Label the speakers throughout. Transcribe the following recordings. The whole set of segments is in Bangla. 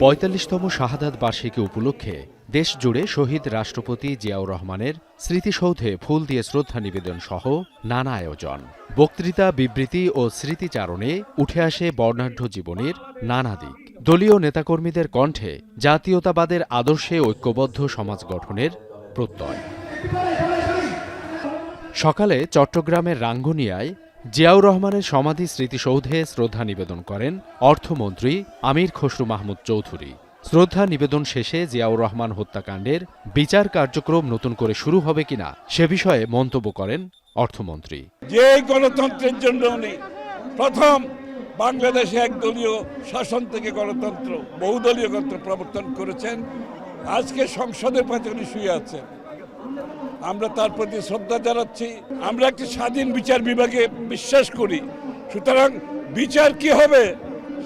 Speaker 1: ৪৫তম শাহাদাত বার্ষিকী উপলক্ষে দেশজুড়ে শহীদ রাষ্ট্রপতি জিয়াউর রহমানের স্মৃতিসৌধে ফুল দিয়ে শ্রদ্ধা নিবেদন সহ নানা আয়োজন। বক্তৃতা, বিবৃতি ও স্মৃতিচারণে উঠে আসে বর্ণাঢ্য জীবনের নানা দিক। দলীয় নেতাকর্মীদের কণ্ঠে জাতীয়তাবাদের আদর্শে ঐক্যবদ্ধ সমাজ গঠনের প্রত্যয়। সকালে চট্টগ্রামের রাঙ্গুনিয়ায় জিয়াউর রহমানের সমাধি স্মৃতিসৌধে শ্রদ্ধা নিবেদন করেন অর্থমন্ত্রী আমির খসরু মাহমুদ চৌধুরী। শ্রদ্ধা নিবেদন শেষে জিয়াউর রহমান হত্যাকাণ্ডের বিচার কার্যক্রম নতুন করে শুরু হবে কিনা সে বিষয়ে মন্তব্য করেন অর্থমন্ত্রী।
Speaker 2: যে গণতন্ত্রের জন্য উনি প্রথম বাংলাদেশে একদলীয় শাসন থেকে গণতন্ত্র, বহুদলীয় গণতন্ত্র প্রবর্তন করেছেন, আজকে সংসদের পাশে উনি শুয়ে আছেন। আমরা তার প্রতি শ্রদ্ধা জানাচ্ছি। আমরা একটি স্বাধীন বিচার বিভাগে বিশ্বাস করি, সুতরাং বিচার কি হবে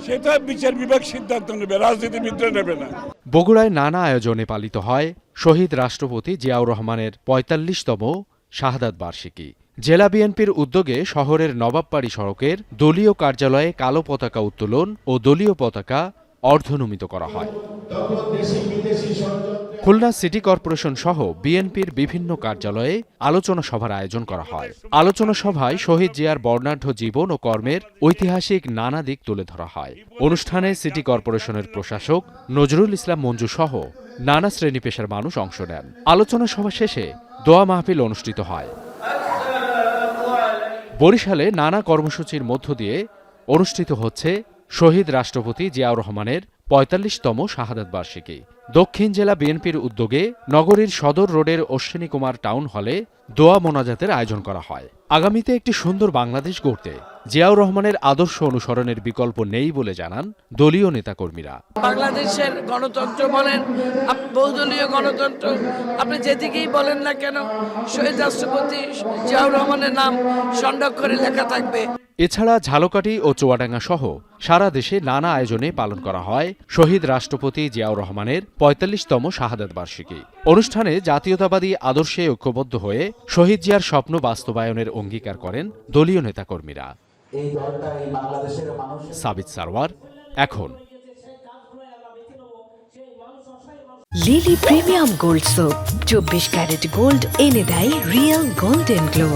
Speaker 2: সেটা বিচার বিভাগ সিদ্ধান্ত নেবে, রাজনীতিবিদরা নেবে না।
Speaker 1: বগুড়ায় নানা আয়োজনে পালিত হয় শহীদ রাষ্ট্রপতি জিয়াউর রহমানের ৪৫তম শাহাদাত বার্ষিকী। জেলা বিএনপির উদ্যোগে শহরের নবাববাড়ি সড়কের দলীয় কার্যালয়ে কালো পতাকা উত্তোলন ও দলীয় পতাকা অর্ধনমিত করা হয়। খুলনা সিটি কর্পোরেশন সহ বিএনপির বিভিন্ন কার্যালয়ে আলোচনা সভার আয়োজন করা হয়। আলোচনা সভায় শহীদ জিয়ার বর্ণাঢ্য জীবন ও কর্মের ঐতিহাসিক নানা দিক তুলে ধরা হয়। অনুষ্ঠানে সিটি কর্পোরেশনের প্রশাসক নজরুল ইসলাম মঞ্জু সহ নানা শ্রেণী পেশার মানুষ অংশ নেন। আলোচনা সভা শেষে দোয়া মাহফিল অনুষ্ঠিত হয়। বরিশালে নানা কর্মসূচির মধ্য দিয়ে অনুষ্ঠিত হচ্ছে শহীদ রাষ্ট্রপতি জিয়াউর রহমানের ৪৫তম শাহাদাত বার্ষিকী। দক্ষিণ জেলা বিএনপির উদ্যোগে নগরীর সদর রোডের অশ্বিনী কুমার টাউন হলে দোয়া মোনাজাতের আয়োজন করা হয়। আগামীতে একটি সুন্দর বাংলাদেশ গড়তে জিয়াউর রহমানের আদর্শ অনুসরণের বিকল্প নেই বলে জানান দলীয় নেতাকর্মীরা।
Speaker 3: বাংলাদেশের গণতন্ত্র বলেন, বহুদলীয় গণতন্ত্র, আপনি যেদিকেই বলেন না কেন, শহীদ রাষ্ট্রপতি জিয়াউর রহমানের নাম স্বর্ণাক্ষরে লেখা থাকবে।
Speaker 1: এছাড়া ঝালকাঠি ও চুয়াডাঙ্গা সহ সারা দেশে নানা আয়োজনে পালন করা হয় শহীদ রাষ্ট্রপতি জিয়াউর রহমানের ৪৫তম শাহাদাত বার্ষিকী। অনুষ্ঠানে জাতীয়তাবাদী আদর্শে ঐক্যবদ্ধ হয়ে শহীদ জিয়ার স্বপ্ন বাস্তবায়নের অঙ্গীকার করেন দলীয় নেতাকর্মীরা। সাবিত সারওয়ার, এখন।
Speaker 4: Lily premium gold soap ২৪ carat gold এনে দেয় রিয়েল গোল্ডেন গ্লো।